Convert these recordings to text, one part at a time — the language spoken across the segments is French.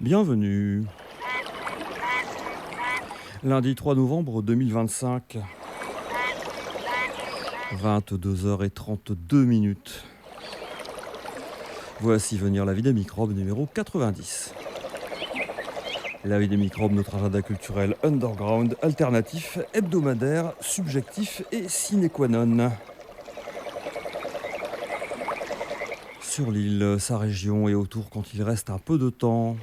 Bienvenue. Lundi 3 novembre 2025, 22h32. Voici venir la vie des microbes numéro 90. La vie des microbes, notre agenda culturel underground, alternatif, hebdomadaire, subjectif et sine qua non. Sur l'île, sa région et autour quand il reste un peu de temps.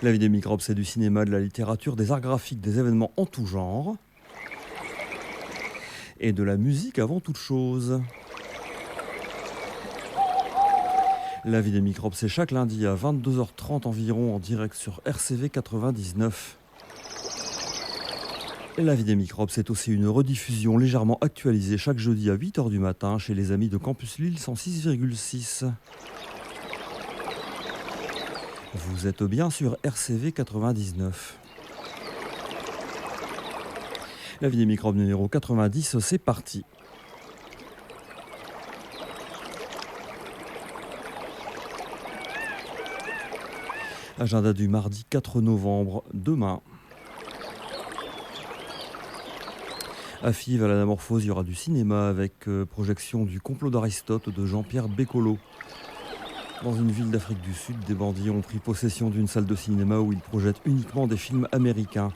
La vie des microbes, c'est du cinéma, de la littérature, des arts graphiques, des événements en tout genre. Et de la musique avant toute chose. La vie des microbes, c'est chaque lundi à 22h30 environ en direct sur RCV 99. Et la vie des microbes, c'est aussi une rediffusion légèrement actualisée chaque jeudi à 8h du matin chez les amis de Campus Lille 106,6. Vous êtes bien sur RCV 99. La vie des microbes numéro 90, c'est parti. Agenda du mardi 4 novembre, demain. À Fives, à l'Anamorphose, il y aura du cinéma avec projection du Complot d'Aristote de Jean-Pierre Bécolo. Dans une ville d'Afrique du Sud, des bandits ont pris possession d'une salle de cinéma où ils projettent uniquement des films américains.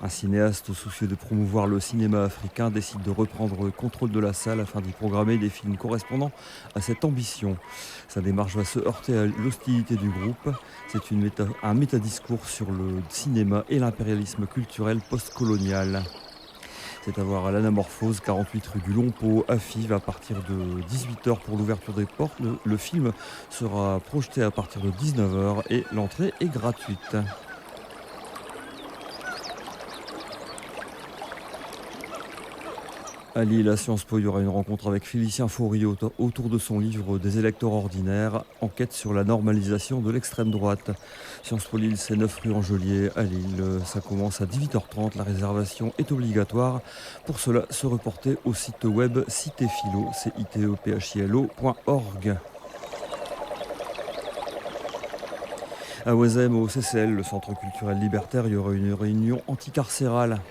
Un cinéaste soucieux de promouvoir le cinéma africain décide de reprendre le contrôle de la salle afin d'y programmer des films correspondant à cette ambition. Sa démarche va se heurter à l'hostilité du groupe. C'est un métadiscours sur le cinéma et l'impérialisme culturel postcolonial. C'est à voir à l'Anamorphose, 48 rue du Long-Pot, à Fives, à partir de 18h pour l'ouverture des portes. Le film sera projeté à partir de 19h et l'entrée est gratuite. À Lille, à Sciences Po, il y aura une rencontre avec Félicien Faury autour de son livre Des électeurs ordinaires, enquête sur la normalisation de l'extrême droite. Sciences Po Lille, c'est 9 rue Angelier à Lille. Ça commence à 18h30, la réservation est obligatoire. Pour cela, se reporter au site web citéphilo, citephilo.org. À Oisem, au CCL, le Centre culturel libertaire, il y aura une réunion anticarcérale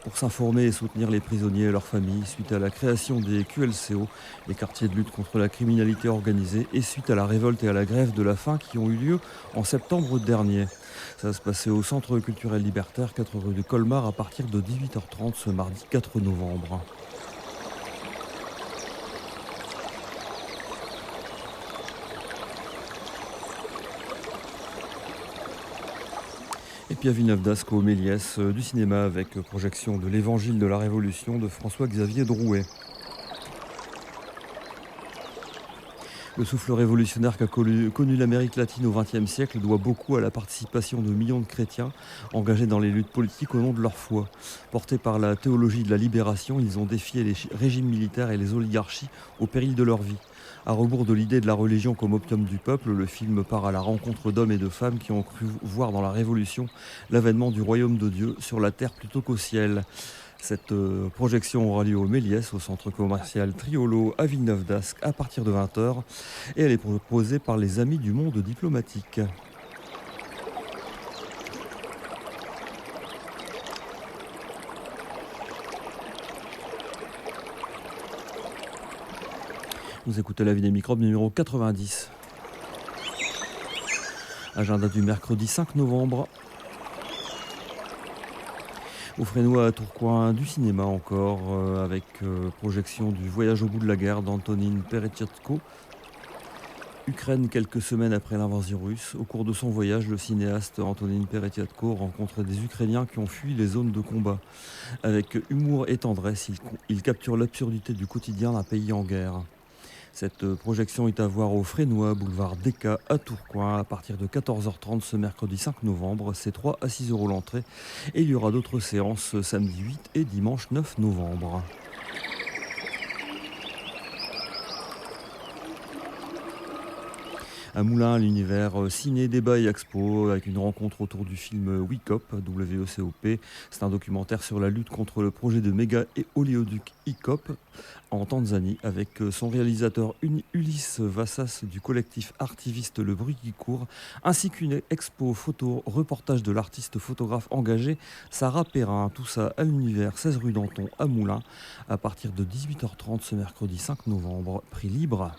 pour s'informer et soutenir les prisonniers et leurs familles suite à la création des QLCO, les quartiers de lutte contre la criminalité organisée, et suite à la révolte et à la grève de la faim qui ont eu lieu en septembre dernier. Ça va se passer au Centre culturel libertaire, 4 rue de Colmar, à partir de 18h30 ce mardi 4 novembre. Et puis à Villeneuve-d'Ascq, au Méliès, du cinéma avec projection de l'Évangile de la Révolution de François-Xavier Drouet. Le souffle révolutionnaire qu'a connu l'Amérique latine au XXe siècle doit beaucoup à la participation de millions de chrétiens engagés dans les luttes politiques au nom de leur foi. Portés par la théologie de la libération, ils ont défié les régimes militaires et les oligarchies au péril de leur vie. À rebours de l'idée de la religion comme opium du peuple, le film part à la rencontre d'hommes et de femmes qui ont cru voir dans la Révolution l'avènement du royaume de Dieu sur la terre plutôt qu'au ciel. Cette projection aura lieu au Méliès, au centre commercial Triolo à Villeneuve-d'Ascq à partir de 20h et elle est proposée par les Amis du monde diplomatique. Vous écoutez La vie des microbes numéro 90. Agenda du mercredi 5 novembre. Au Fresnois à Tourcoing, du cinéma encore, avec projection du Voyage au bout de la guerre d'Antonine Peretchatko. Ukraine, quelques semaines après l'invasion russe. Au cours de son voyage, le cinéaste Antonine Peretchatko rencontre des Ukrainiens qui ont fui les zones de combat. Avec humour et tendresse, il capture l'absurdité du quotidien d'un pays en guerre. Cette projection est à voir au Fresnois, boulevard Descas à Tourcoing, à partir de 14h30 ce mercredi 5 novembre. C'est 3 à 6 € l'entrée. Et il y aura d'autres séances samedi 8 et dimanche 9 novembre. À Moulins, l'univers ciné, débat et expo, avec une rencontre autour du film WECOP, WECOP. C'est un documentaire sur la lutte contre le projet de méga et oléoduc ICOP en Tanzanie, avec son réalisateur Ulysse Vassas du collectif artiviste Le Bruit qui court, ainsi qu'une expo photo reportage de l'artiste photographe engagé Sarah Perrin. Tout ça à l'univers 16 rue Danton à Moulins, à partir de 18h30 ce mercredi 5 novembre, prix libre.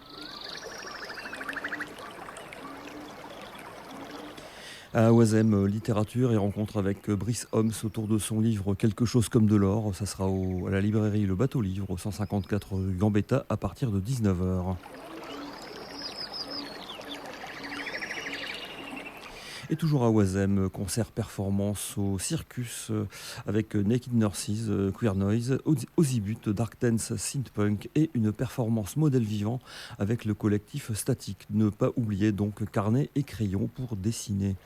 À Oisem, littérature et rencontre avec Brice Homs autour de son livre Quelque chose comme de l'or. Ça sera à la librairie Le Bateau Livre, au 154 rue Gambetta, à partir de 19h. Et toujours à Oisem, concert performance au Circus avec Naked Nurses, Queer Noise, Ozibut, Dark Dance, Synthpunk et une performance modèle vivant avec le collectif Statique. Ne pas oublier donc carnet et crayon pour dessiner.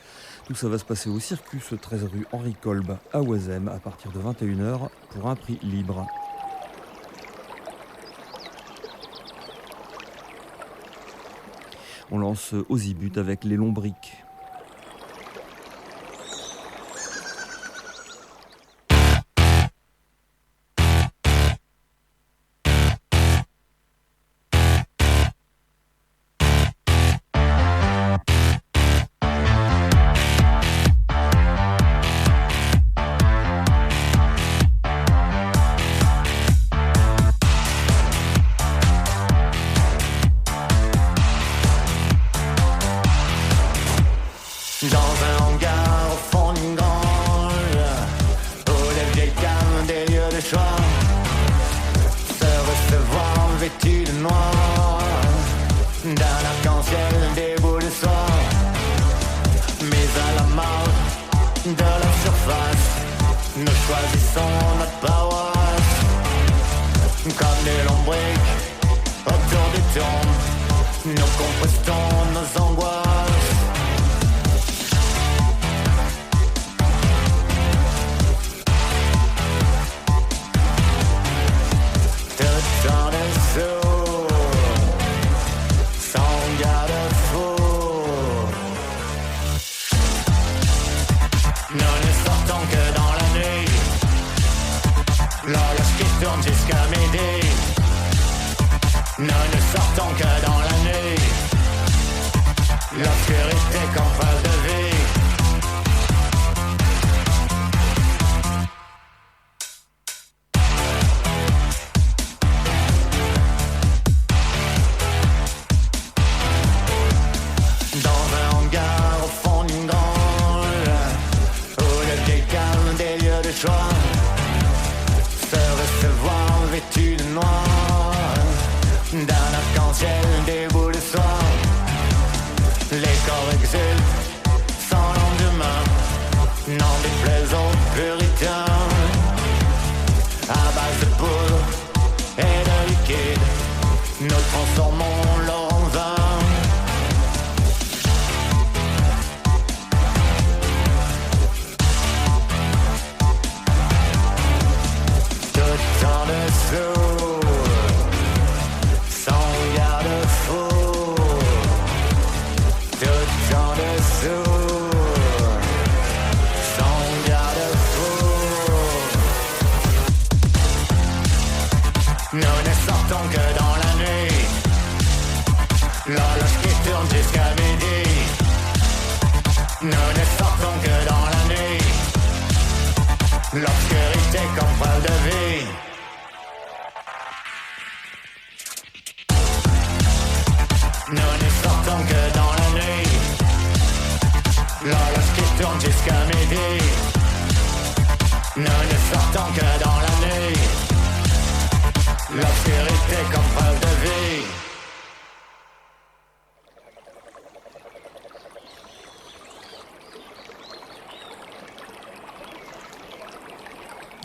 Tout ça va se passer au Circus, 13 rue Henri Kolb à Oisem, à partir de 21h pour un prix libre. On lance Ozibut avec les lombriques.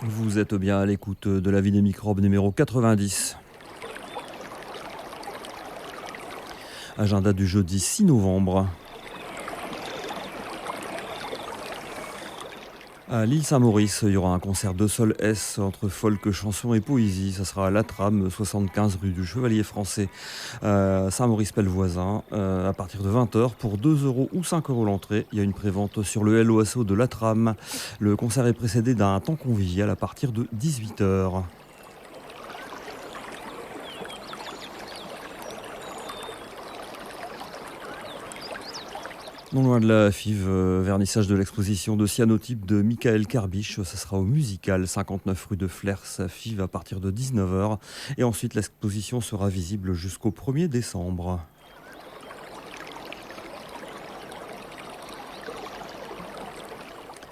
Vous êtes bien à l'écoute de La Vie des microbes numéro 90. Agenda du jeudi 6 novembre. À l'île Saint-Maurice, il y aura un concert de sol S entre folk, chanson et poésie. Ça sera à la Trame, 75 rue du Chevalier Français, Saint-Maurice-Pellevoisin, à partir de 20h pour 2 euros ou 5 euros l'entrée. Il y a une prévente sur le LOSO de la Trame. Le concert est précédé d'un temps convivial à partir de 18h. Non loin de la FIV, vernissage de l'exposition de cyanotype de Michael Karbiche. Ça sera au Musical, 59 rue de Flers, à FIV, à partir de 19h. Et ensuite, l'exposition sera visible jusqu'au 1er décembre.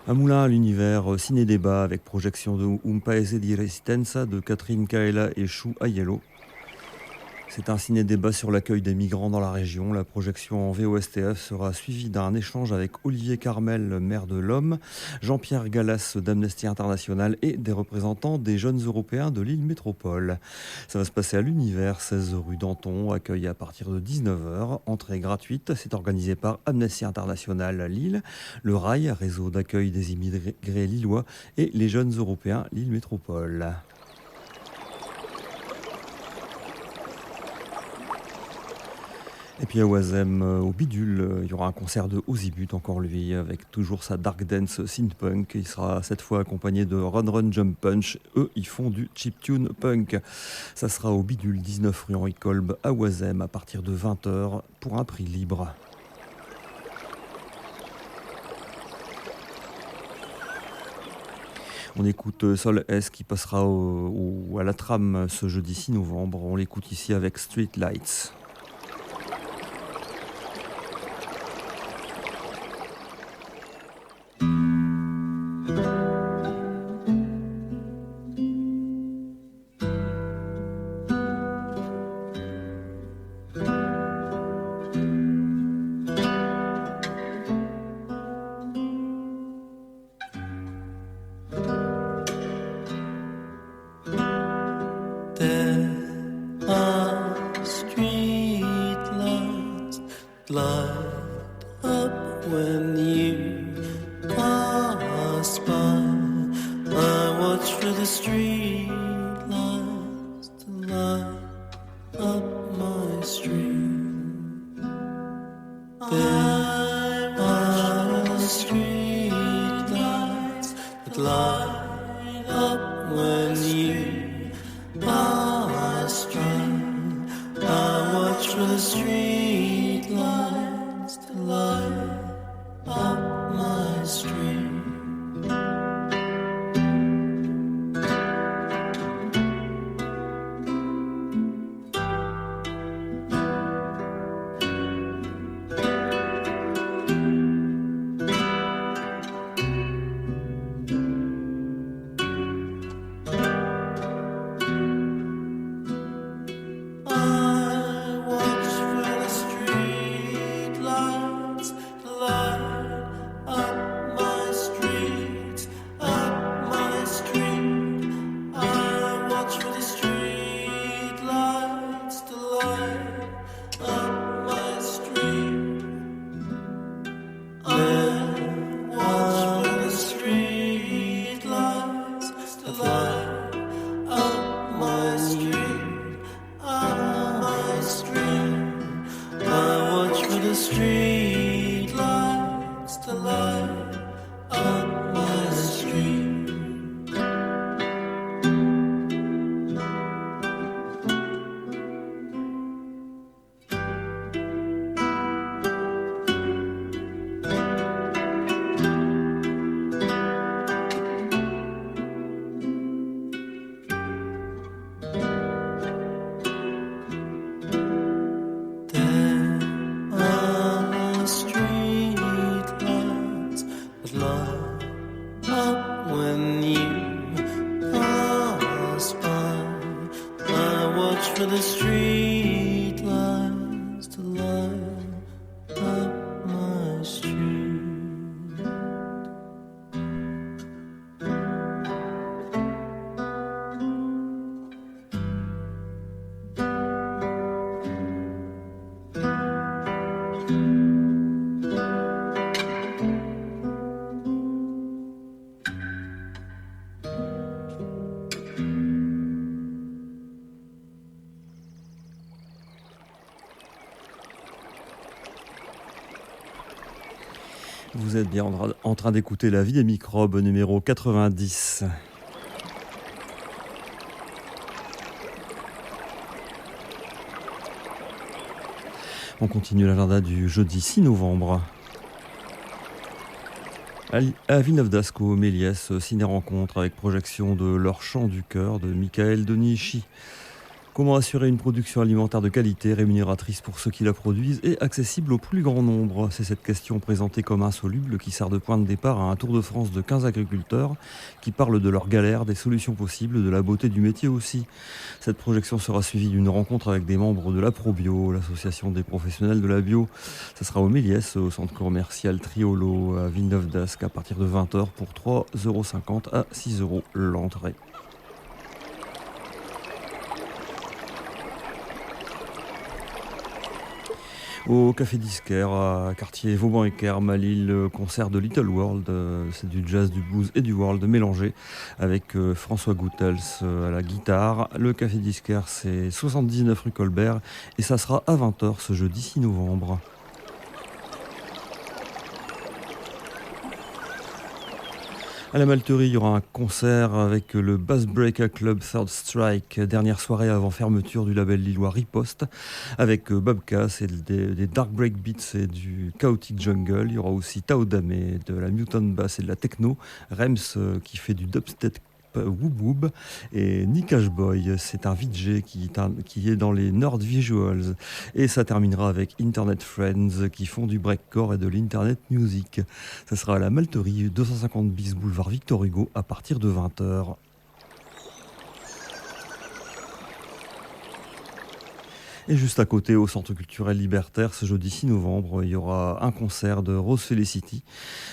Un moulin à l'univers, ciné-débat avec projection de Un Paese di Resistenza de Catherine Kaela et Chou Aiello. C'est un ciné-débat sur l'accueil des migrants dans la région. La projection en VOSTF sera suivie d'un échange avec Olivier Carmel, maire de l'Homme, Jean-Pierre Gallas d'Amnesty International et des représentants des jeunes européens de l'île Métropole. Ça va se passer à l'Univers, 16 rue Danton, accueil à partir de 19h, entrée gratuite. C'est organisé par Amnesty International Lille, le RAI, réseau d'accueil des immigrés lillois, et les jeunes européens l'île Métropole. Et puis à Oisem, au Bidule, il y aura un concert de Ozibut, encore lui, avec toujours sa dark dance synth-punk. Il sera cette fois accompagné de Run Run Jump Punch. Eux, ils font du chiptune punk. Ça sera au Bidule, 19 rue Henri Kolb, à Oisem, à partir de 20h, pour un prix libre. On écoute Sol S qui passera à la Trame ce jeudi 6 novembre. On l'écoute ici avec Street Lights. Vous êtes bien en train d'écouter La vie des microbes numéro 90. On continue l'agenda du jeudi 6 novembre. À Villeneuve-d'Ascq, Méliès, ciné-rencontre avec projection de Leur chant du cœur de Michael Donichi. Comment assurer une production alimentaire de qualité, rémunératrice pour ceux qui la produisent et accessible au plus grand nombre? C'est cette question présentée comme insoluble qui sert de point de départ à un tour de France de 15 agriculteurs qui parlent de leurs galères, des solutions possibles, de la beauté du métier aussi. Cette projection sera suivie d'une rencontre avec des membres de la ProBio, l'association des professionnels de la bio. Ça sera au Méliès, au centre commercial Triolo à Villeneuve-d'Ascq à partir de 20h pour 3,50 € à 6 € l'entrée. Au Café Disquaire, à quartier Vauban-Équerre, à Lille, le concert de Little World, c'est du jazz, du blues et du world mélangé avec François Goethals à la guitare. Le Café Disquaire, c'est 79 rue Colbert et ça sera à 20h ce jeudi 6 novembre. À la Malterie, il y aura un concert avec le Bass Breaker Club Third Strike, dernière soirée avant fermeture du label lillois Riposte, avec Bob Cass et des Dark Break Beats et du Chaotic Jungle. Il y aura aussi Tao Dame, de la Mutant Bass et de la Techno, Rems qui fait du dubstep Woob Woob et Nick Ashboy, c'est un VJ qui est dans les Nord Visuals, et ça terminera avec Internet Friends qui font du breakcore et de l'internet music. Ça sera à la Malterie 250 bis boulevard Victor Hugo à partir de 20h. Et juste à côté, au Centre culturel libertaire, ce jeudi 6 novembre, il y aura un concert de Rose Felicity.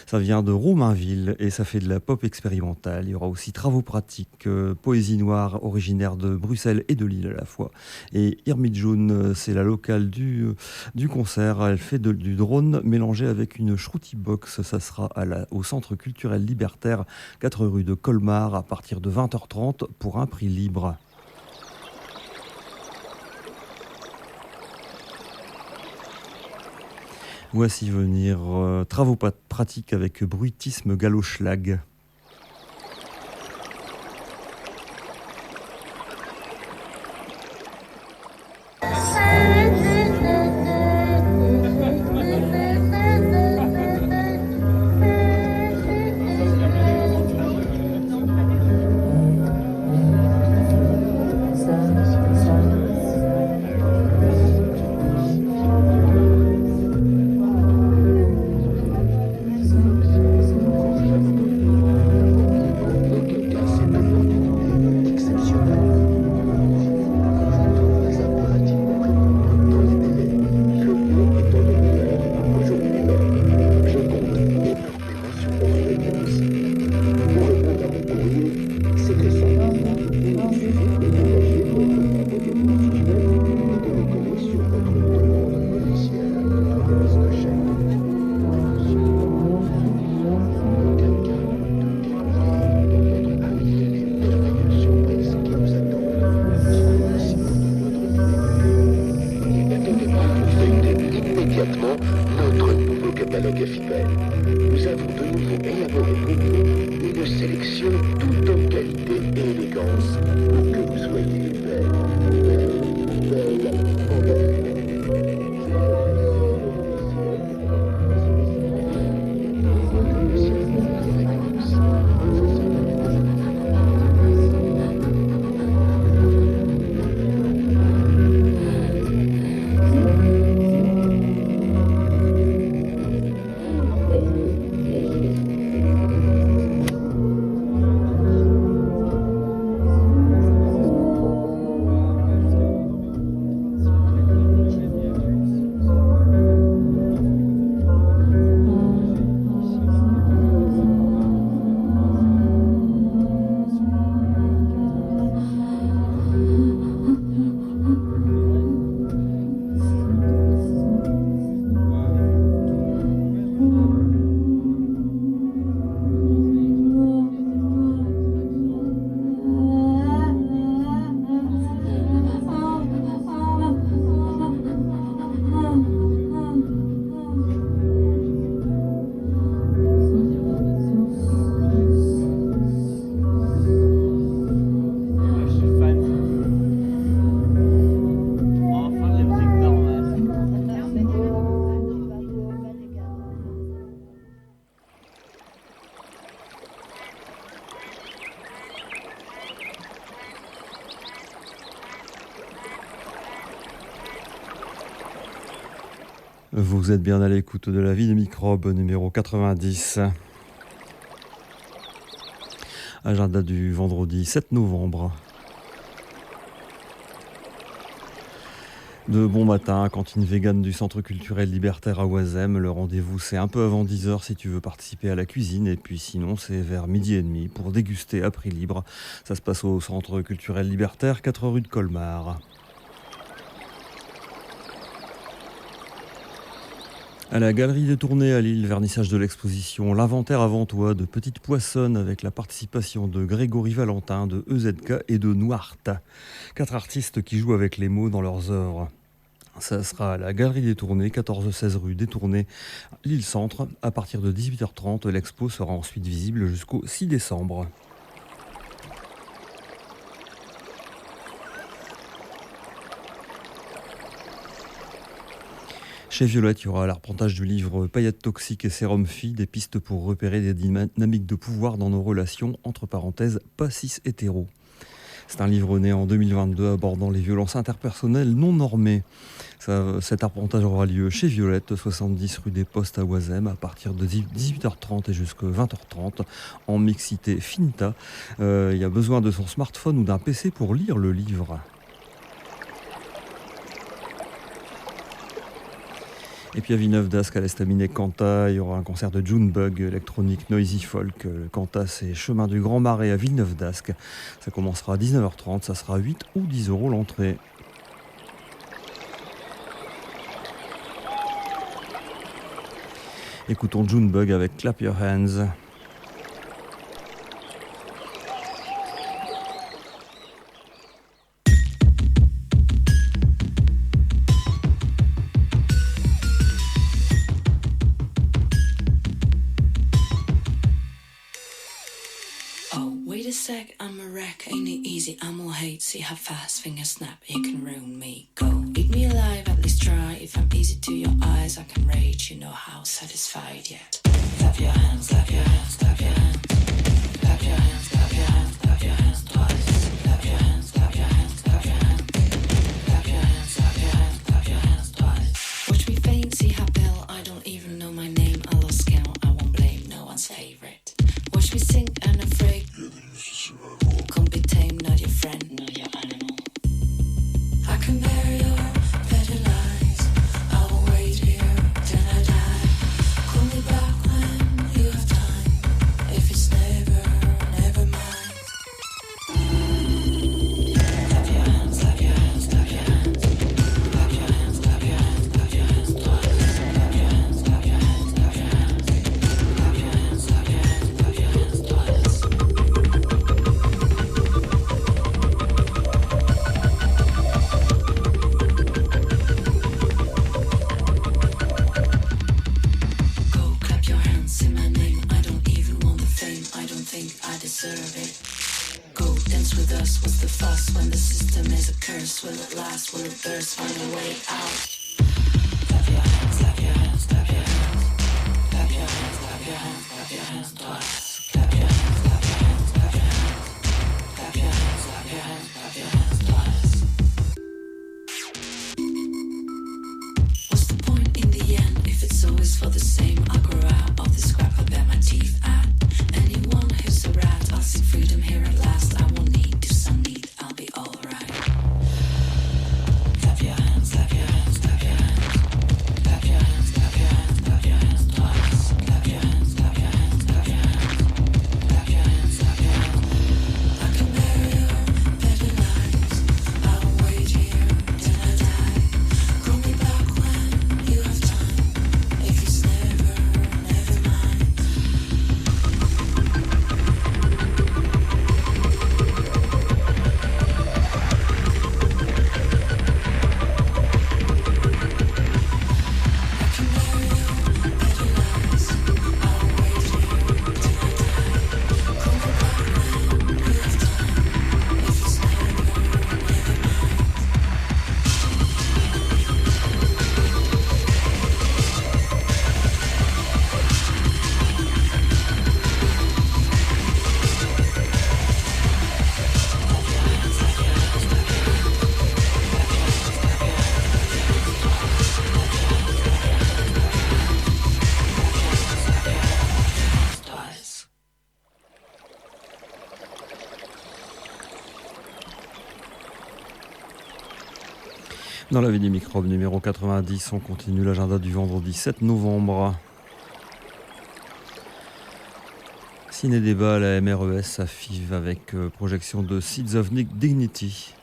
Ça vient de Romainville et ça fait de la pop expérimentale. Il y aura aussi travaux pratiques, poésie noire originaire de Bruxelles et de Lille à la fois. Et Irmi June, c'est la locale du concert. Elle fait du drone mélangé avec une shruti box. Ça sera au Centre culturel libertaire, 4 rue de Colmar, à partir de 20h30 pour un prix libre. Voici venir travaux pratiques avec bruitisme galoschlag. Vous êtes bien à l'écoute de La Vie des microbes numéro 90. Agenda du vendredi 7 novembre. De bon matin, cantine végane du Centre culturel libertaire à Oisem. Le rendez-vous, c'est un peu avant 10h si tu veux participer à la cuisine. Et puis sinon, c'est vers midi et demi pour déguster à prix libre. Ça se passe au Centre culturel libertaire, 4 rue de Colmar. À la Galerie des Tournées à Lille, vernissage de l'exposition L'inventaire avant toi de Petite Poissonne avec la participation de Grégory Valentin, de EZK et de Noirte. 4 artistes qui jouent avec les mots dans leurs œuvres. Ça sera à la Galerie des Tournées, 14-16 rue des Tournées, Lille Centre. À partir de 18h30, l'expo sera ensuite visible jusqu'au 6 décembre. Chez Violette, il y aura l'arpentage du livre Paillettes toxiques et sérum filles, des pistes pour repérer des dynamiques de pouvoir dans nos relations, entre parenthèses, pas cis hétéro. C'est un livre né en 2022 abordant les violences interpersonnelles non normées. Cet arpentage aura lieu chez Violette, 70 rue des Postes à Oisem, à partir de 18h30 et jusqu'à 20h30, en mixité finta. Il y a besoin de son smartphone ou d'un PC pour lire le livre. Et puis à Villeneuve-d'Ascq, à l'Estaminet Quanta, il y aura un concert de Junebug, électronique Noisy Folk. Quanta, c'est chemin du Grand Marais à Villeneuve-d'Ascq. Ça commencera à 19h30, ça sera 8 ou 10 € l'entrée. Écoutons Junebug avec Clap Your Hands. I'm a wreck, ain't it easy? I'm all hate, see how fast fingers snap, you can ruin me. Go, eat me alive, at least try. If I'm easy to your eyes, I can rage, you know how satisfied yet. Clap your hands, clap your hands, clap your hands. Clap your hands, clap your hands, clap your hands twice. Clap your hands, clap your hands, clap your hands. Clap your hands, clap your hands, clap your hands twice. Watch me faint, see how pale, I don't even know my name. I lost count, I won't blame no one's favorite. Watch me sink and afraid. Can't be tame, not your friend, not your animal. I can bear your petty lies. I will wait here till I die. Call me back when you have time. If it's never, never mind. Clap your hands, clap your hands, clap your hands. Clap your hands, clap your hands, clap your hands twice. Clap your hands, clap your hands, clap your hands. Clap your hands, clap your hands, clap your hands twice. I deserve it. Go dance with us, what's the fuss? When the system is a curse, will it last, will it burst, find a way out? Clap your hands, clap your hands, clap your hands. Clap your hands, clap your hands, clap your hands twice. Clap your hands, clap your hands, clap your hands. Clap your hands, clap your hands, clap your hands twice. What's the point in the end if it's always for the same? I grow out of the scrap I bear my teeth at. Anyone who's a rat, I'll seek freedom here at last. I won't need to some need, I'll be alright. Clap your hands, clap your hands, clap your hands. Clap your hands, clap your hands, clap your hands twice. Clap your hands, clap your hands, clap your hands. Dans la vie des microbes numéro 90, on continue l'agenda du vendredi 7 novembre. Ciné-débat à la MRES à Fives avec projection de Seeds of Dignity.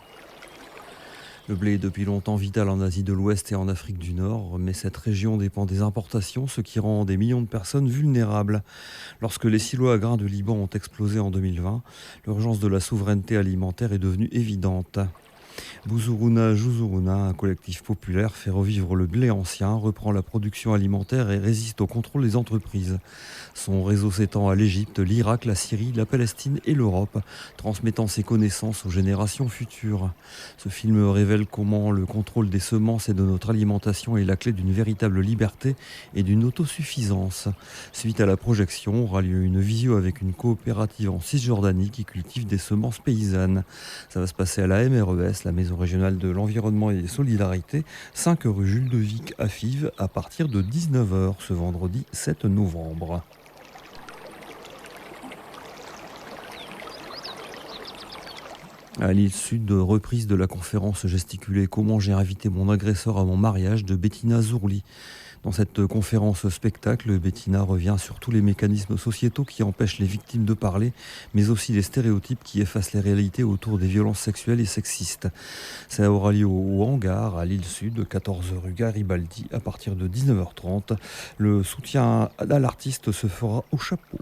Le blé est depuis longtemps vital en Asie de l'Ouest et en Afrique du Nord, mais cette région dépend des importations, ce qui rend des millions de personnes vulnérables. Lorsque les silos à grains de Liban ont explosé en 2020, l'urgence de la souveraineté alimentaire est devenue évidente. Bouzurouna Jouzurouna, un collectif populaire, fait revivre le blé ancien, reprend la production alimentaire et résiste au contrôle des entreprises. Son réseau s'étend à l'Égypte, l'Irak, la Syrie, la Palestine et l'Europe, transmettant ses connaissances aux générations futures. Ce film révèle comment le contrôle des semences et de notre alimentation est la clé d'une véritable liberté et d'une autosuffisance. Suite à la projection, aura lieu une visio avec une coopérative en Cisjordanie qui cultive des semences paysannes. Ça va se passer à la MRES, la Maison régionale de l'environnement et des solidarités, 5 rue Jules de Vic à Fives, à partir de 19h ce vendredi 7 novembre. À l'île Sud, reprise de la conférence gesticulée Comment j'ai invité mon agresseur à mon mariage de Bettina Zourli. Dans cette conférence spectacle, Bettina revient sur tous les mécanismes sociétaux qui empêchent les victimes de parler, mais aussi les stéréotypes qui effacent les réalités autour des violences sexuelles et sexistes. Ça aura lieu au hangar à l'île Sud, 14 rue Garibaldi, à partir de 19h30. Le soutien à l'artiste se fera au chapeau.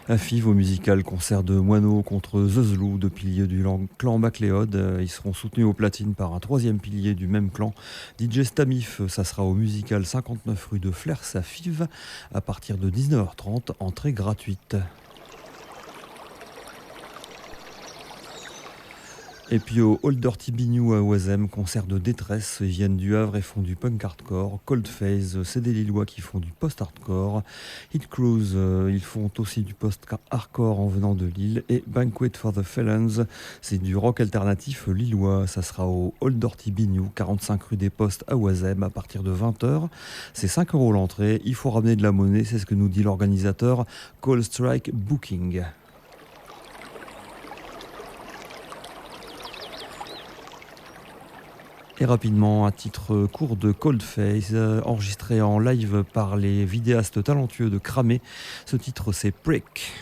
À Fives, au musical concert de Moineau contre The Zlou, deux piliers du clan MacLeod. Ils seront soutenus aux platines par un troisième pilier du même clan, DJ Stamif. Ça sera au musical 59 rue de Flers à Fives, à partir de 19h30, entrée gratuite. Et puis au Old Dirty Bignou à Oisem, concert de détresse, ils viennent du Havre et font du punk hardcore. Cold Phase, c'est des Lillois qui font du post-hardcore. Hit Cruise, ils font aussi du post-hardcore en venant de Lille. Et Banquet for the Felons, c'est du rock alternatif lillois. Ça sera au Old Dirty Bignou, 45 rue des Postes à Oisem, à partir de 20h. C'est 5 € l'entrée, il faut ramener de la monnaie, c'est ce que nous dit l'organisateur Call Strike Booking. Et rapidement, un titre court de Cold Face, enregistré en live par les vidéastes talentueux de Cramé. Ce titre, c'est Prick.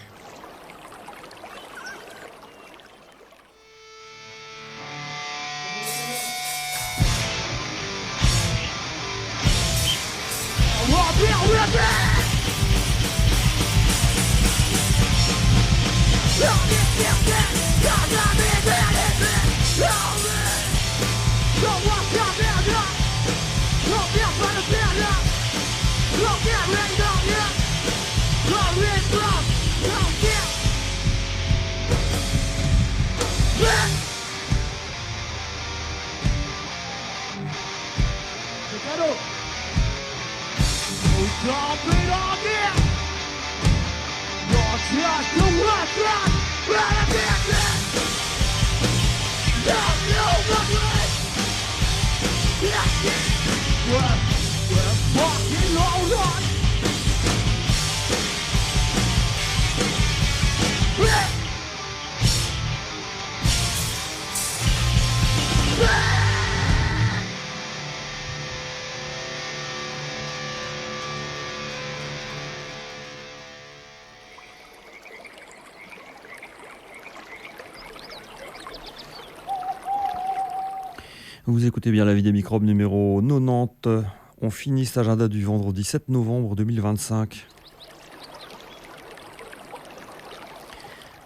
Vous écoutez bien La vie des microbes numéro 90. On finit cet agenda du vendredi 7 novembre 2025.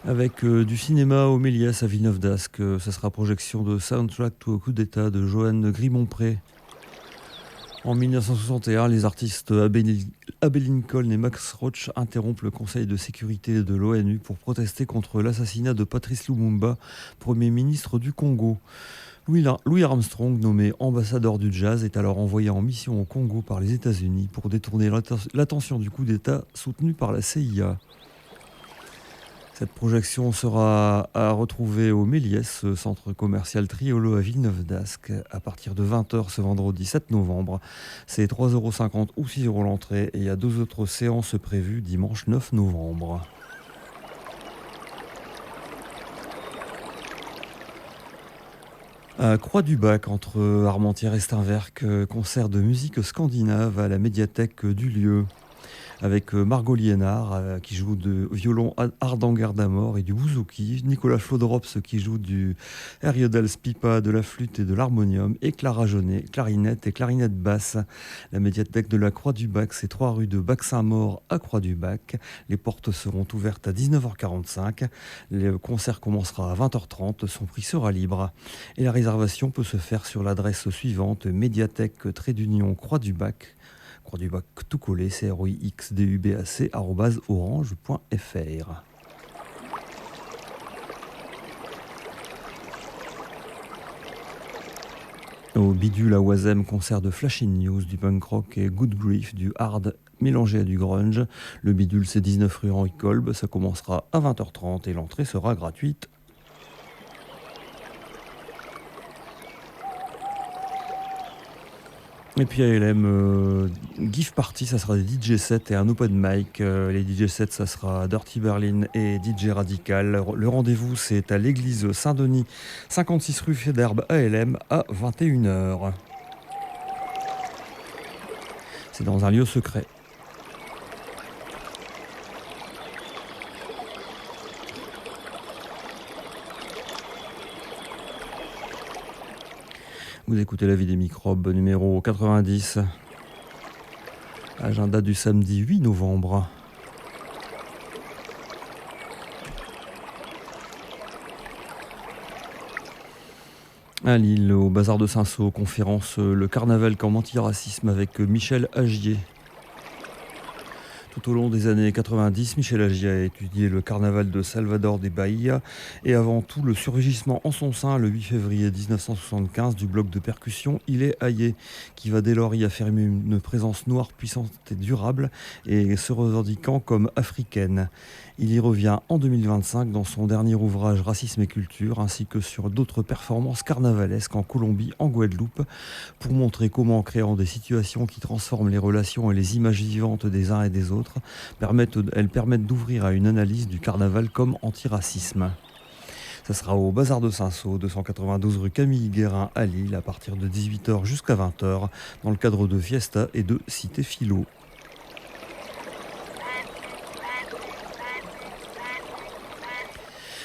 Avec du cinéma au Méliès à Villeneuve d'Ascq. Ça sera projection de Soundtrack to a coup d'état de Joanne Grimont-Pré. En 1961, les artistes Abbé Lincoln et Max Roach interrompent le Conseil de sécurité de l'ONU pour protester contre l'assassinat de Patrice Lumumba, Premier ministre du Congo. Louis Armstrong, nommé ambassadeur du jazz, est alors envoyé en mission au Congo par les États-Unis pour détourner l'attention du coup d'État soutenu par la CIA. Cette projection sera à retrouver au Méliès, centre commercial Triolo à Villeneuve d'Ascq, à partir de 20h ce vendredi 7 novembre. C'est 3,50 € ou 6 € l'entrée et il y a 2 autres séances prévues dimanche 9 novembre. À Croix-du-Bac, entre Armentières et Steinwerk, concert de musique scandinave à la médiathèque du lieu. Avec Margot Liénard qui joue de violon Hardanger d'Amor et du bouzouki, Nicolas Flodrops qui joue du Heriodels pipa, de la flûte et de l'harmonium, et Clara Jaunet, clarinette et clarinette basse. La médiathèque de la Croix-du-Bac, c'est 3 rue de Bac-Saint-Maur à Croix-du-Bac. Les portes seront ouvertes à 19h45. Le concert commencera à 20h30. Son prix sera libre. Et la réservation peut se faire sur l'adresse suivante: médiathèque Trait-d'Union Croix-du-Bac. Croix-du-Bac tout collé, CROIXDUBAC @orange.fr. Au Bidule à Oisem, concert de Flashing News, du punk rock et Good Grief, du hard mélangé à du grunge. Le Bidule, c'est 19 rue Henri Kolb, ça commencera à 20h30 et l'entrée sera gratuite. Et puis à LM, GIF Party, ça sera des DJ sets et un open mic. Les DJ sets, ça sera Dirty Berlin et DJ Radical. Le rendez-vous, c'est à l'église Saint-Denis, 56 rue Fédherbe à LM, à 21h. C'est dans un lieu secret. Vous écoutez La Vie des microbes, numéro 90. Agenda du samedi 8 novembre. À Lille, au Bazar de Saint-Saul, conférence Le Carnaval comme antiracisme avec Michel Agier. Tout au long des années 90, Michel Agier a étudié le carnaval de Salvador de Bahia et avant tout le surgissement en son sein le 8 février 1975 du bloc de percussion Il est Aillé, qui va dès lors y affirmer une présence noire puissante et durable et se revendiquant comme africaine. Il y revient en 2025 dans son dernier ouvrage Racisme et culture, ainsi que sur d'autres performances carnavalesques en Colombie, en Guadeloupe, pour montrer comment, en créant des situations qui transforment les relations et les images vivantes des uns et des autres, elles permettent d'ouvrir à une analyse du carnaval comme antiracisme. Ça sera au Bazar de Saint-Saul, 292 rue Camille Guérin à Lille, à partir de 18h jusqu'à 20h, dans le cadre de Fiesta et de Cité Philo.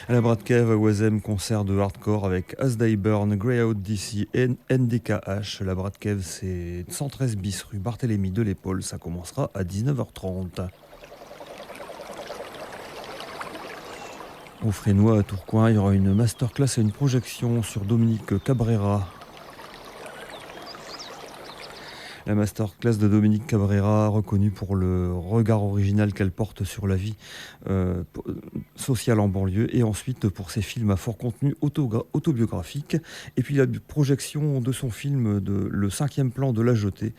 À la Bradcave à Oisem, concert de hardcore avec As They Burn, Greyhound DC et NDKH. La Bradcave, c'est 113 bis rue Barthélemy de l'Épaule. Ça commencera à 19h30. Au Frénois à Tourcoing, il y aura une masterclass et une projection sur Dominique Cabrera. La masterclass de Dominique Cabrera, reconnue pour le regard original qu'elle porte sur la vie sociale en banlieue, et ensuite pour ses films à fort contenu autobiographique, et puis la projection de son film Le 5e plan de La Jetée.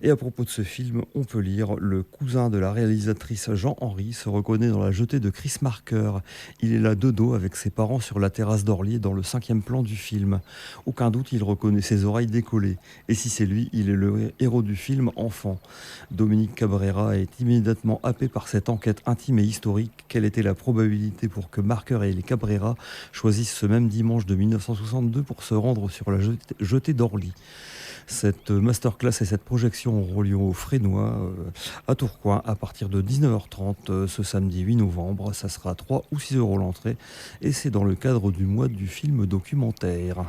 Et à propos de ce film, on peut lire: le cousin de la réalisatrice Jean-Henri se reconnaît dans La Jetée de Chris Marker. Il est là de dos avec ses parents sur la terrasse d'Orly dans le 5e plan du film. Aucun doute, il reconnaît ses oreilles décollées. Et si c'est lui, il est le héros du film Enfant. Dominique Cabrera est immédiatement happé par cette enquête intime et historique. Quelle était la probabilité pour que Marker et les Cabrera choisissent ce même dimanche de 1962 pour se rendre sur la jetée d'Orly? Cette masterclass et cette projection auront lieu au Frénois à Tourcoing à partir de 19h30 ce samedi 8 novembre. Ça sera 3 ou 6 euros l'entrée et c'est dans le cadre du mois du film documentaire.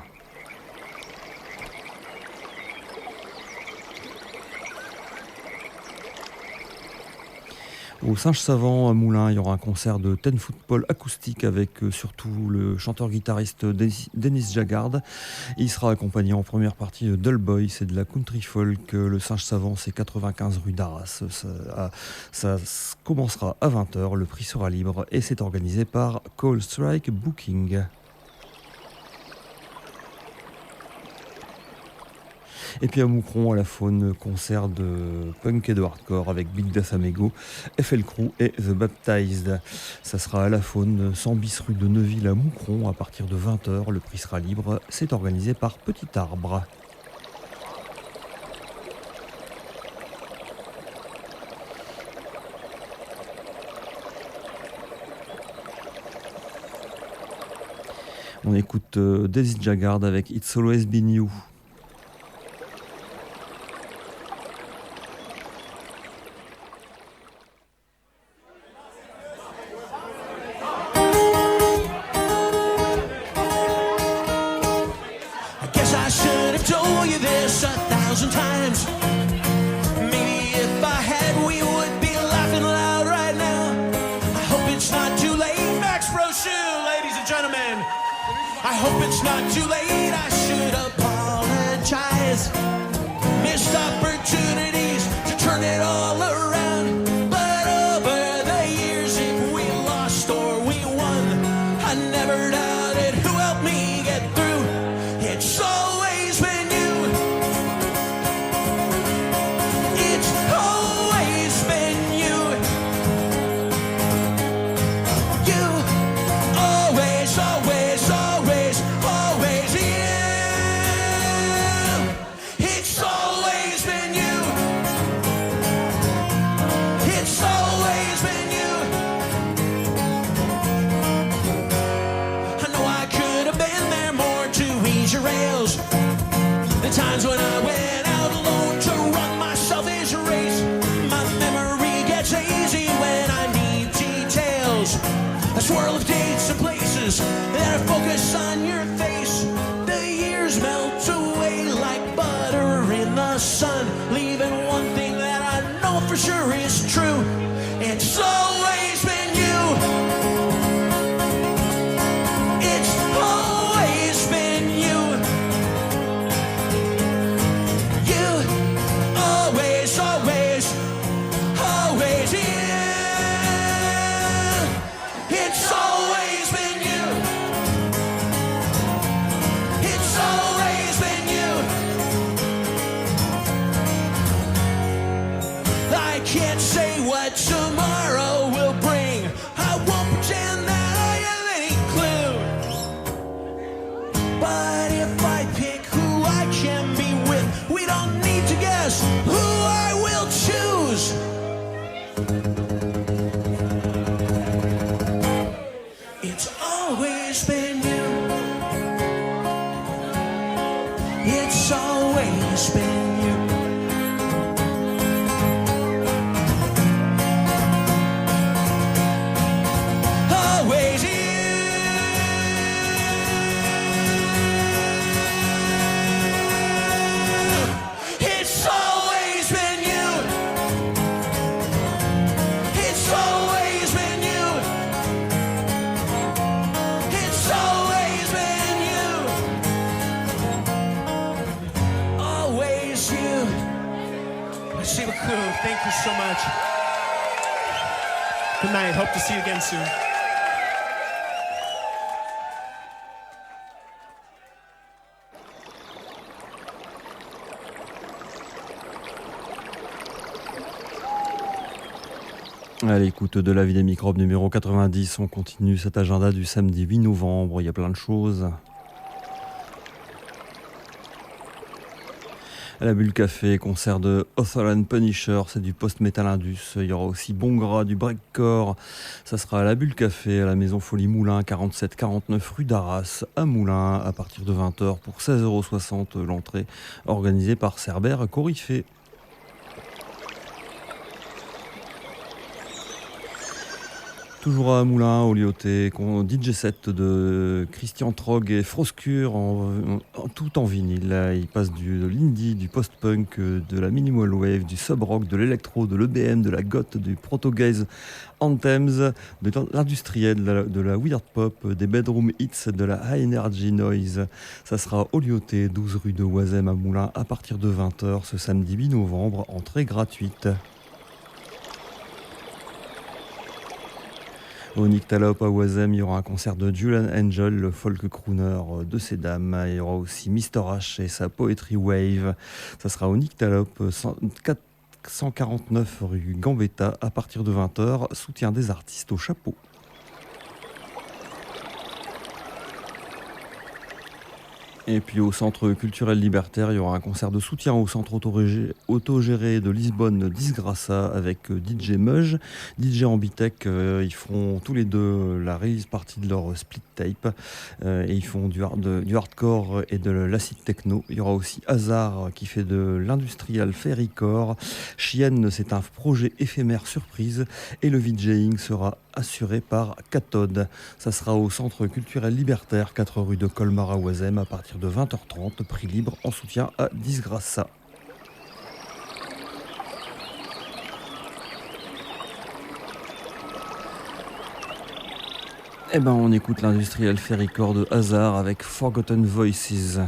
Au Singe Savant à Moulins, il y aura un concert de Ten Football acoustique avec surtout le chanteur-guitariste Dennis Jagard. Il sera accompagné en première partie de Dull Boy, c'est de la country folk. Le Singe Savant, c'est 95 rue d'Arras. Ça commencera à 20h, le prix sera libre et c'est organisé par Call Strike Booking. Et puis à Moucron, à la Faune, concert de punk et de hardcore avec Big Das Amego, FL Crew et The Baptized. Ça sera à la Faune, 100 bis rue de Neuville à Moucron, à partir de 20h. Le prix sera libre. C'est organisé par Petit Arbre. On écoute Daisy Jagard avec It's Always Been You. I hope it's not too late, I should apologize. Missed opportunities to turn it all around. But over the years, if we lost or we won, I never doubted who helped me get through. It's always been you. It's always been you. You always, always, always, always you. It's always been you. It's always been you. I know I could have been there more to ease your rails. The times when I went out alone to run my selfish race. My memory gets hazy when I need details. A swirl of dates and places that I focus on your face. The years melt away like butter in the sun, leaving one thing that I know for sure is true. It's always been you. It's always been you. You always, always, always you. It's always been you. It's always been you. I can't say what tomorrow will bring. I won't pretend that I have any clue. But if I pick who I can be with, we don't need to guess who I will choose. It's always been you. It's always been you. Always you. It's always been you. It's always been you. It's always been you. Always you. Merci beaucoup. Thank you so much. Good night. Hope to see you again soon. À l'écoute de La Vie des microbes numéro 90, on continue cet agenda du samedi 8 novembre. Il y a plein de choses. À la Bulle Café, concert de Author and Punisher, c'est du post-metal indus. Il y aura aussi Bon Gras, du breakcore. Ça sera à la Bulle Café, à la Maison Folie Moulin, 47-49 rue d'Arras, à Moulins, à partir de 20h pour 16,60 € l'entrée, organisée par Cerbère Corifé. Toujours à Moulins, au Lyoté, DJ set de Christian Trog et Froscure, tout en vinyle. Il passe de l'indie, du post-punk, de la minimal wave, du sub-rock, de l'électro, de l'EBM, de la goth, du proto-gaze anthems, de l'industriel, de la weird pop, des bedroom hits, de la high energy noise. Ça sera au Lyoté, 12 rue de Oisem à Moulins, à partir de 20h ce samedi 8 novembre, entrée gratuite. Au Nyctalope à Oisem, il y aura un concert de Julian Angel, le folk crooner de ces dames. Il y aura aussi Mr. H et sa Poetry Wave. Ça sera au Nyctalope, 449 rue Gambetta, à partir de 20h. Soutien des artistes au chapeau. Et puis au Centre culturel libertaire, il y aura un concert de soutien au centre autogéré de Lisbonne, Disgrassa, avec DJ Mudge, DJ Ambitech. Ils feront tous les deux la release partie de leur split tape. Et ils font du hardcore et de l'acid techno. Il y aura aussi Hazard qui fait de l'industrial fairycore. Chienne, c'est un projet éphémère surprise. Et le VJing sera assuré par Cathode. Ça sera au Centre culturel libertaire, 4 rue de Colmar à Oisem, à partir de 20h30, prix libre en soutien à Disgrassa. Eh ben, on écoute l'industriel fairycore de Hazard avec Forgotten Voices.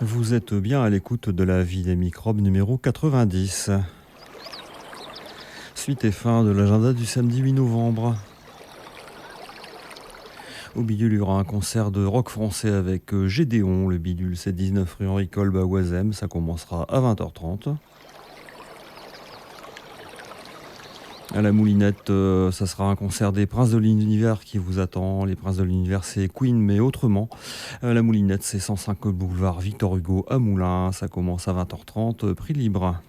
Vous êtes bien à l'écoute de la vie des microbes numéro 90. Suite et fin de l'agenda du samedi 8 novembre. Au Bidule, il y aura un concert de rock français avec Gédéon. Le Bidule, c'est 19 rue Henri Kolb à Oisem. Ça commencera à 20h30. À la Moulinette, ça sera un concert des Princes de l'Univers qui vous attend. Les Princes de l'Univers, c'est Queen, mais autrement. La Moulinette, c'est 105 boulevard Victor Hugo à Moulins. Ça commence à 20h30, prix libre.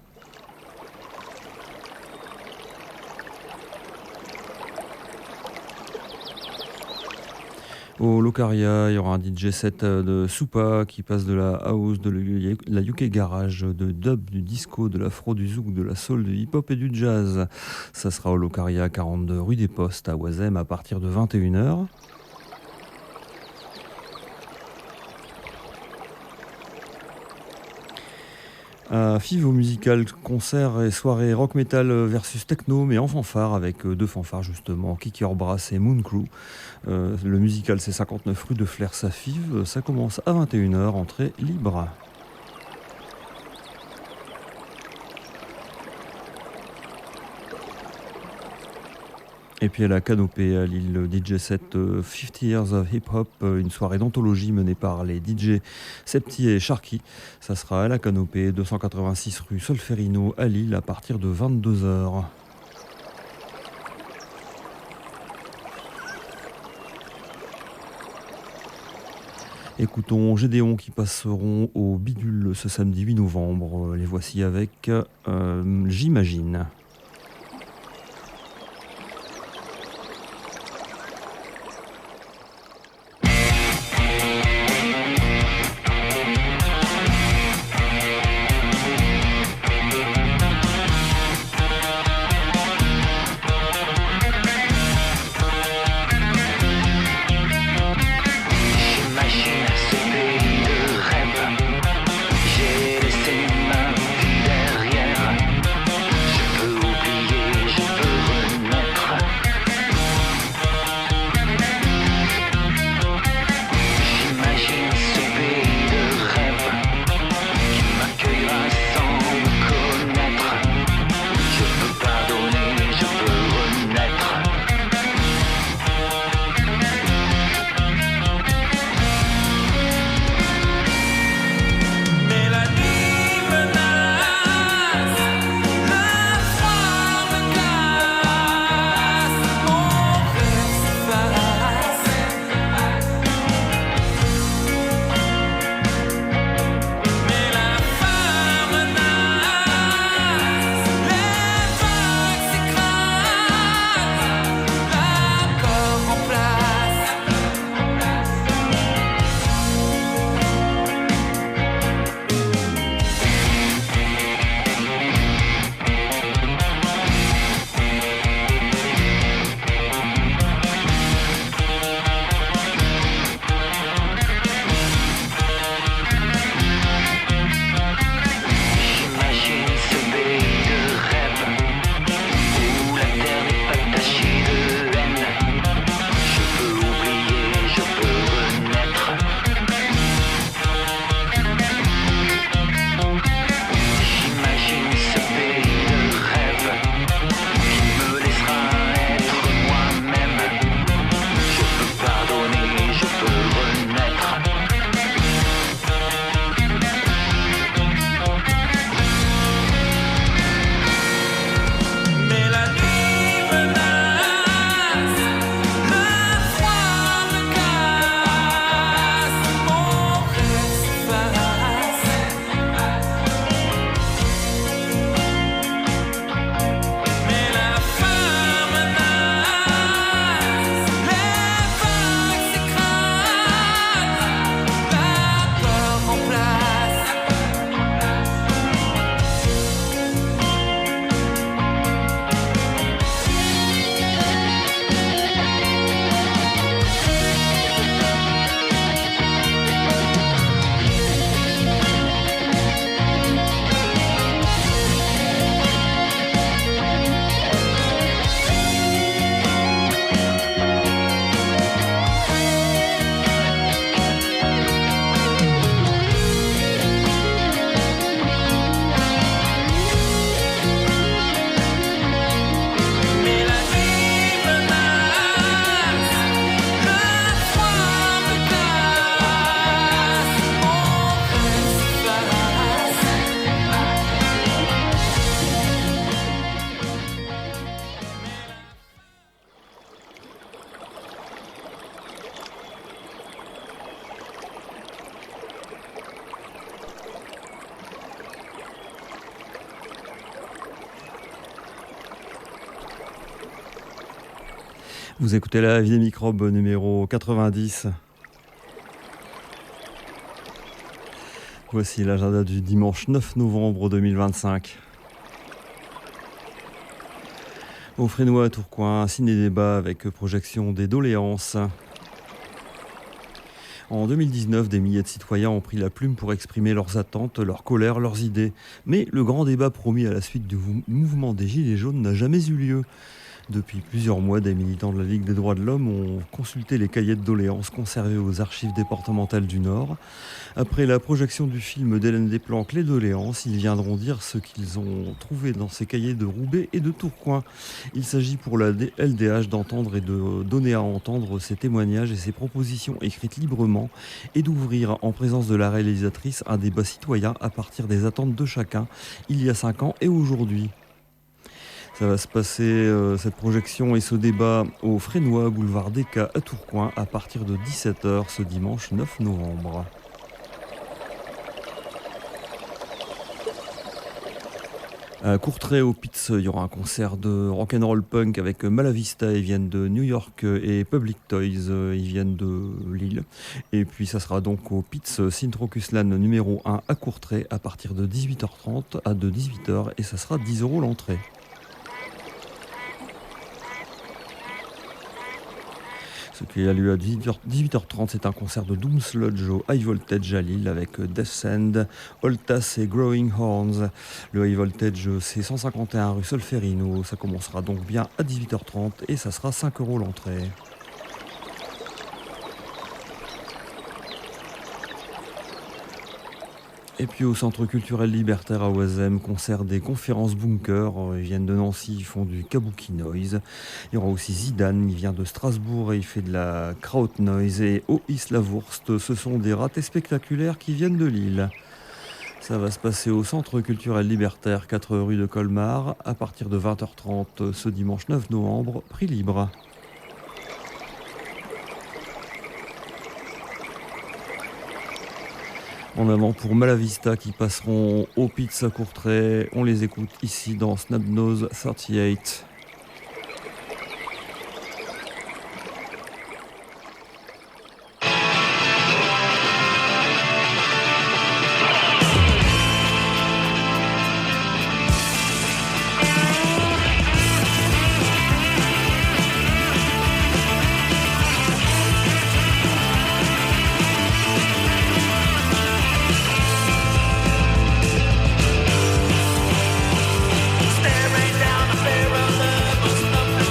Au Locaria, il y aura un DJ set de Soupa qui passe de la house, de la UK garage, de dub, du disco, de l'afro, du zouk, de la soul, du hip-hop et du jazz. Ça sera au Locaria 42 rue des Postes à Oisem à partir de 21h. À Fives au musical, concert et soirée rock metal versus techno, mais en fanfare avec deux fanfares justement, Kick Your Brass et Moon Crew. Le musical, c'est 59 rue de Flers à Fives. Ça commence à 21h, entrée libre. Et puis à la Canopée à Lille, le DJ set 50 Years of Hip Hop, une soirée d'anthologie menée par les DJ Septi et Sharky. Ça sera à la Canopée, 286 rue Solferino à Lille à partir de 22h. Écoutons Gédéon qui passeront au Bidule ce samedi 8 novembre. Les voici avec J'imagine. Vous écoutez la Vie des microbes numéro 90. Voici l'agenda du dimanche 9 novembre 2025. Au Frénois à Tourcoing, un ciné-débat avec projection des doléances. En 2019, des milliers de citoyens ont pris la plume pour exprimer leurs attentes, leur colère, leurs idées. Mais le grand débat promis à la suite du mouvement des Gilets jaunes n'a jamais eu lieu. Depuis plusieurs mois, des militants de la Ligue des droits de l'homme ont consulté les cahiers de doléances conservés aux archives départementales du Nord. Après la projection du film d'Hélène Desplanques, Les doléances, ils viendront dire ce qu'ils ont trouvé dans ces cahiers de Roubaix et de Tourcoing. Il s'agit pour la LDH d'entendre et de donner à entendre ces témoignages et ces propositions écrites librement et d'ouvrir en présence de la réalisatrice un débat citoyen à partir des attentes de chacun, il y a 5 ans et aujourd'hui. Ça va se passer, cette projection et ce débat au Frénois, boulevard Descas à Tourcoing, à partir de 17h ce dimanche 9 novembre. À Courtrai au Pitts, il y aura un concert de rock'n'roll punk avec Malavista, ils viennent de New York, et Public Toys, ils viennent de Lille. Et puis ça sera donc au Pitts Sint-Rokuslan numéro 1 à Courtrai à partir de 18h30 à de 18h et ça sera 10 € l'entrée. Ce qui a lieu à 18h30, c'est un concert de Doom Sludge au High Voltage à Lille avec Death Sand, Oltas et Growing Horns. Le High Voltage, c'est 151 rue Solferino. Ça commencera donc bien à 18h30 et ça sera 5 € l'entrée. Et puis au Centre culturel libertaire à Oisem, concert des conférences Bunker. Ils viennent de Nancy, ils font du kabuki noise. Il y aura aussi Zidane, il vient de Strasbourg et il fait de la kraut noise. Et au Isla Wurst, ce sont des ratés spectaculaires qui viennent de Lille. Ça va se passer au Centre culturel libertaire, 4 rue de Colmar, à partir de 20h30 ce dimanche 9 novembre, prix libre. En avant pour Malavista qui passeront au Pitts à Courtrai. On les écoute ici dans Snubnose 38. Staring down the barrel of a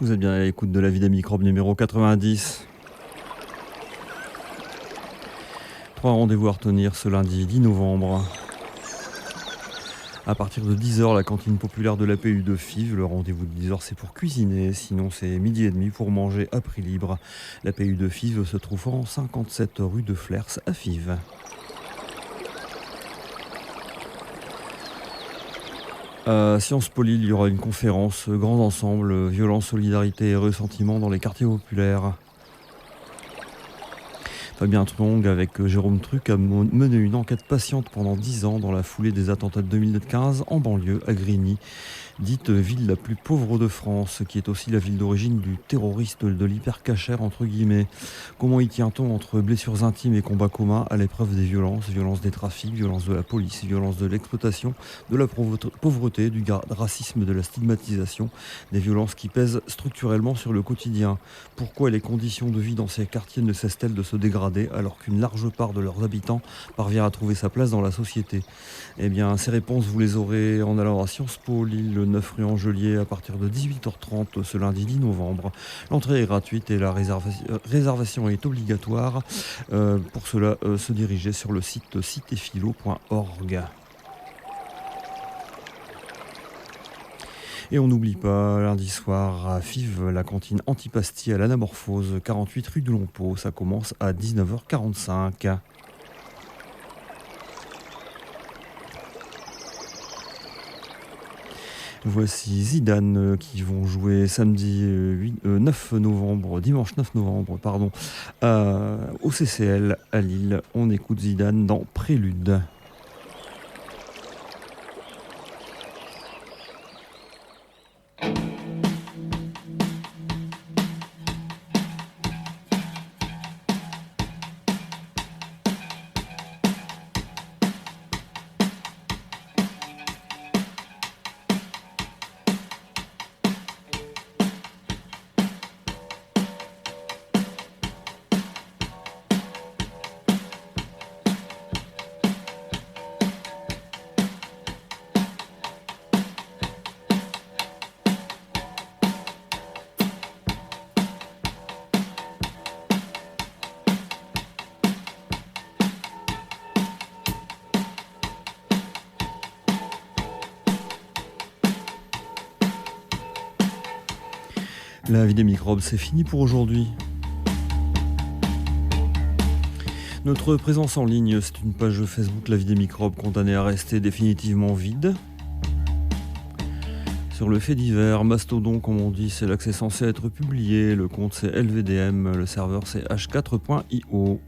Vous êtes bien à l'écoute de La Vie des microbes numéro 90. 3 rendez-vous à retenir ce lundi 10 novembre. À partir de 10h, la cantine populaire de l'APU de Fives. Le rendez-vous de 10h, c'est pour cuisiner. Sinon, c'est midi et demi pour manger à prix libre. L'APU de Fives se trouve en 57 rue de Flers à Fives. À Sciences Po Lille, il y aura une conférence Grand Ensemble, violence, solidarité et ressentiment dans les quartiers populaires. Fabien Trong avec Jérôme Truc a mené une enquête patiente pendant 10 ans dans la foulée des attentats de 2015 en banlieue à Grigny, dite ville la plus pauvre de France, qui est aussi la ville d'origine du terroriste de l'hypercachère entre guillemets. Comment y tient-on entre blessures intimes et combats communs à l'épreuve des violences, violence des trafics, violence de la police, violence de l'exploitation, de la pauvreté, du racisme, de la stigmatisation, des violences qui pèsent structurellement sur le quotidien. Pourquoi les conditions de vie dans ces quartiers ne cessent-elles de se dégrader alors qu'une large part de leurs habitants parvient à trouver sa place dans la société? Eh bien, ces réponses, vous les aurez en allant à Sciences Po Lille, le 9 rue Angelier, à partir de 18h30 ce lundi 10 novembre. L'entrée est gratuite et la réservation est obligatoire. Pour cela, se diriger sur le site citephilo.org. Et on n'oublie pas, lundi soir à Fives, la cantine Antipasti à l'Anamorphose, 48 rue de Lompeau. Ça commence à 19h45. Voici Zidane qui vont jouer samedi 9 novembre, dimanche 9 novembre, au CCL à Lille. On écoute Zidane dans Prélude. La vie des microbes, c'est fini pour aujourd'hui. Notre présence en ligne, c'est une page Facebook La vie des microbes condamnée à rester définitivement vide. Sur le fait divers, Mastodon comme on dit, c'est là que c'est censé être publié. Le compte c'est LVDM, le serveur c'est h4.io.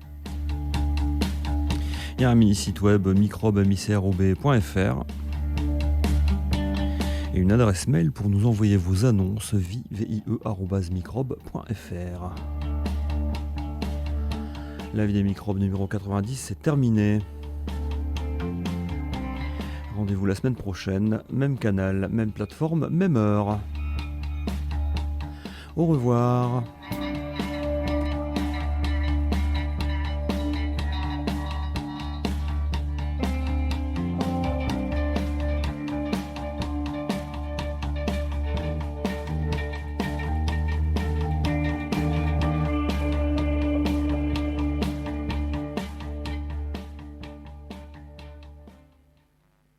Il y a un mini site web microbe-ob.fr. Et une adresse mail pour nous envoyer vos annonces vie@microbe.fr. La vie des microbes numéro 90, c'est terminé. Rendez-vous la semaine prochaine, même canal, même plateforme, même heure. Au revoir.